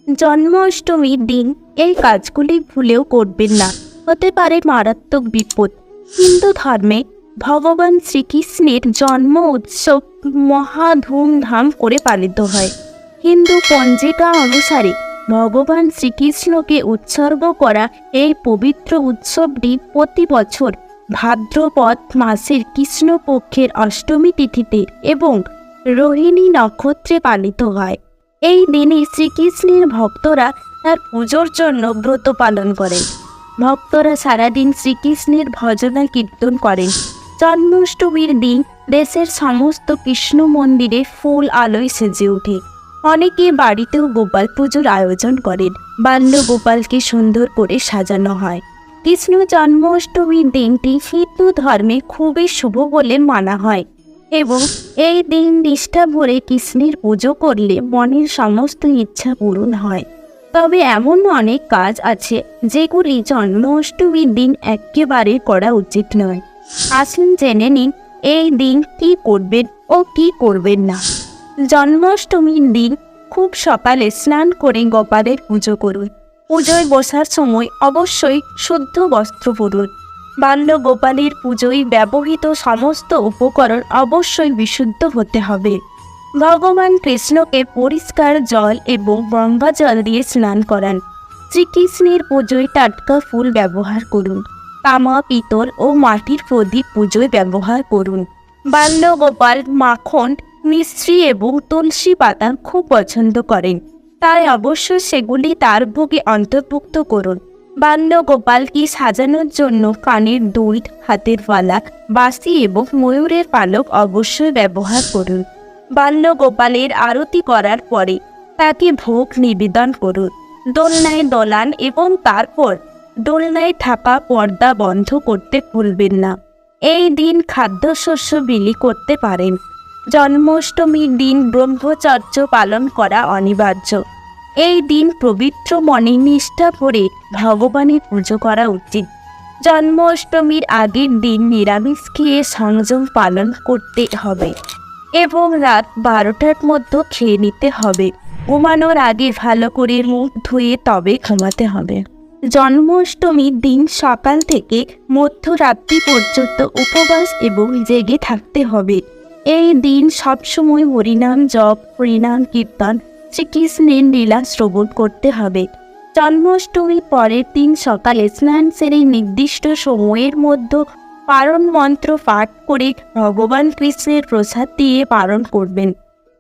জন্মাষ্টমীর দিন এই কাজগুলি ভুলেও করবেন না, হতে পারে মারাত্মক বিপদ। হিন্দু ধর্মে ভগবান শ্রীকৃষ্ণের জন্ম উৎসব মহা ধুমধাম করে পালিত হয়। হিন্দু পঞ্জিকা অনুসারে ভগবান শ্রীকৃষ্ণকে উৎসর্গ করা এই পবিত্র উৎসবটি প্রতি বছর ভাদ্রপদ মাসের কৃষ্ণপক্ষের অষ্টমী তিথিতে এবং রোহিণী নক্ষত্রে পালিত হয়। এই দিনে শ্রীকৃষ্ণের ভক্তরা তার পুজোর জন্য ব্রত পালন করেন। ভক্তরা সারাদিন শ্রীকৃষ্ণের ভজনা কীর্তন করেন। জন্মাষ্টমীর দিন দেশের সমস্ত কৃষ্ণ মন্দিরে ফুল আলোয় সেজে ওঠে। অনেকে বাড়িতেও গোপাল পুজোর আয়োজন করেন। বাল্য গোপালকে সুন্দর করে সাজানো হয়। কৃষ্ণ জন্মাষ্টমীর দিনটি হিন্দু ধর্মে খুবই শুভ বলে মানা হয় এবং এই দিন নিষ্ঠা ভরে কৃষ্ণের পুজো করলে মনের সমস্ত ইচ্ছা পূরণ হয়। তবে এমন অনেক কাজ আছে যেগুলি জন্মাষ্টমীর দিন একেবারে করা উচিত নয়। আসুন জেনে নিন এই দিন কি করবেন ও কি করবেন না। জন্মাষ্টমীর দিন খুব সকালে স্নান করে গোপালের পুজো করুন। পুজোয় বসার সময় অবশ্যই শুদ্ধ বস্ত্র পরুন। বাল্য গোপালের পুজোয় ব্যবহৃত সমস্ত উপকরণ অবশ্যই বিশুদ্ধ হতে হবে। ভগবান কৃষ্ণকে পরিষ্কার জল এবং গঙ্গা জল দিয়ে স্নান করান। শ্রীকৃষ্ণের পুজোয় টাটকা ফুল ব্যবহার করুন। তামা, পিতল ও মাটির প্রদীপ পুজোয় ব্যবহার করুন। বাল্য গোপাল মাখন, মিশ্রি এবং তুলসী পাতা খুব পছন্দ করেন, তাই অবশ্যই সেগুলি তার ভোগে অন্তর্ভুক্ত করুন। বাল্য গোপালকে সাজানোর জন্য কানের দুল, হাতের পালা, বাঁশি এবং ময়ূরের পালক অবশ্যই ব্যবহার করুন। বাল্য গোপালের আরতি করার পরে তাকে ভোগ নিবেদন করুন। দোলনায় দোলান এবং তারপর দোলনায় থাকা পর্দা বন্ধ করতে ভুলবেন না। এই দিন খাদ্যশস্য বিলি করতে পারেন। জন্মাষ্টমীর দিন ব্রহ্মচর্য পালন করা অনিবার্য। এই দিন পবিত্র মনে নিষ্ঠা ভরে ভগবানের পুজো করা উচিত। জন্মাষ্টমীর আগের দিন নিরামিষ খেয়ে সংযম পালন করতে হবে এবং রাত 12টার মধ্যে খেয়ে নিতে হবে। ঘুমানোর আগে ভালো করে মুখ ধুয়ে তবে ঘুমাতে হবে। জন্মাষ্টমীর দিন সকাল থেকে মধ্যরাত্রি পর্যন্ত উপবাস এবং জেগে থাকতে হবে। এই দিন সবসময় হরিনাম জপ, হরিনাম কীর্তন, শ্রীকৃষ্ণের লীলা শ্রবণ করতে হবে। জন্মাষ্টমীর পরের দিন সকালে স্নান সেরে নির্দিষ্ট সময়ের মধ্যে পারণ মন্ত্র পাঠ করে ভগবান কৃষ্ণের প্রসাদ দিয়ে পালন করবেন।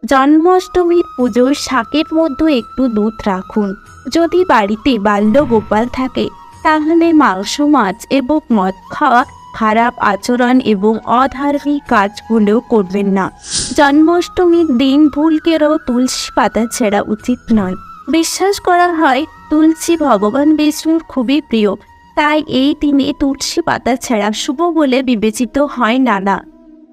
জন্মাষ্টমীর পুজোর শাকের মধ্যে একটু দুধ রাখুন। যদি বাড়িতে বাল্য গোপাল থাকে তাহলে মাংস, মাছ এবং মদ খাওয়া খারাপ আচরণ এবং অধার্মিক কাজগুলো করবেন না। জন্মাষ্টমীর দিন ভুলকেও তুলসী পাতা ছেঁড়া উচিত নয়। বিশ্বাস করা হয় তুলসী ভগবান বিষ্ণুর খুবই প্রিয়, তাই এই দিনে তুলসী পাতা ছেঁড়া শুভ বলে বিবেচিত হয় না।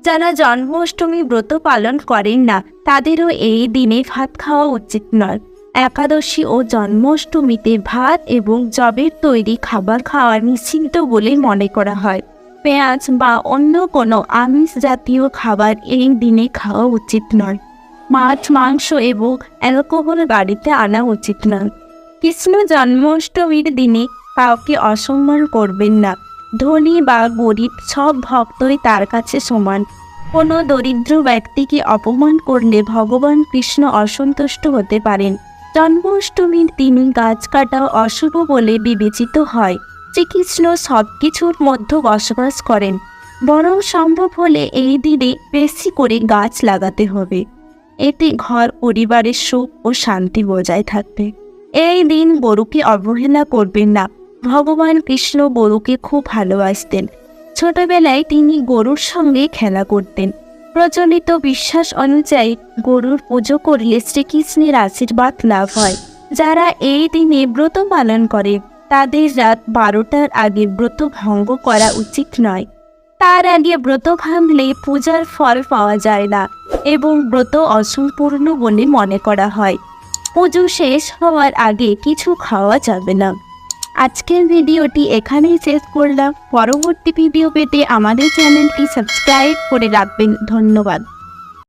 যারা জন্মাষ্টমী ব্রত পালন করেন না তাদেরও এই দিনে ভাত খাওয়া উচিত নয়। একাদশী ও জন্মাষ্টমীতে ভাত এবং যবের তৈরি খাবার খাওয়া নিষিদ্ধ বলে মনে করা হয়। পেঁয়াজ বা অন্য কোনো আমিষ জাতীয় খাবার এই দিনে খাওয়া উচিত নয়। মাছ, মাংস এবং অ্যালকোহল বাড়িতে আনা উচিত নয়। কৃষ্ণ জন্মাষ্টমীর দিনে কাউকে অসম্মান করবেন না। ধনী বা গরিব সব ভক্তই তার কাছে সমান। কোনো দরিদ্র ব্যক্তিকে অপমান করলে ভগবান কৃষ্ণ অসন্তুষ্ট হতে পারেন। জন্মাষ্টমীর দিনে গাছ কাটা অশুভ বলে বিবেচিত হয়। শ্রীকৃষ্ণ সব কিছুর মধ্যে বসবাস করেন, বরং সম্ভব হলে এই দিনে বেশি করে গাছ লাগাতে হবে। এতে ঘর পরিবারের সুখ ও শান্তি বজায় থাকবে। এই দিন গরুকে অবহেলা করবেন না। ভগবান কৃষ্ণ গরুকে খুব ভালোবাসতেন। ছোটবেলায় তিনি গরুর সঙ্গে খেলা করতেন। প্রচলিত বিশ্বাস অনুযায়ী গরুর পুজো করলে শ্রীকৃষ্ণের আশীর্বাদ লাভ হয়। যারা এই দিনে ব্রত পালন করে তাদের রাত 12টার আগে ব্রত ভঙ্গ করা উচিত নয়। তার আগে ব্রত ভাঙলে পূজার ফল পাওয়া যায় না এবং ব্রত অসম্পূর্ণ বলে মনে করা হয়। পুজো শেষ হওয়ার আগে কিছু খাওয়া যাবে না। আজকের ভিডিওটি এখানেই শেষ করলাম। পরবর্তী ভিডিও পেতে আমাদের চ্যানেলটি সাবস্ক্রাইব করে রাখবেন। ধন্যবাদ।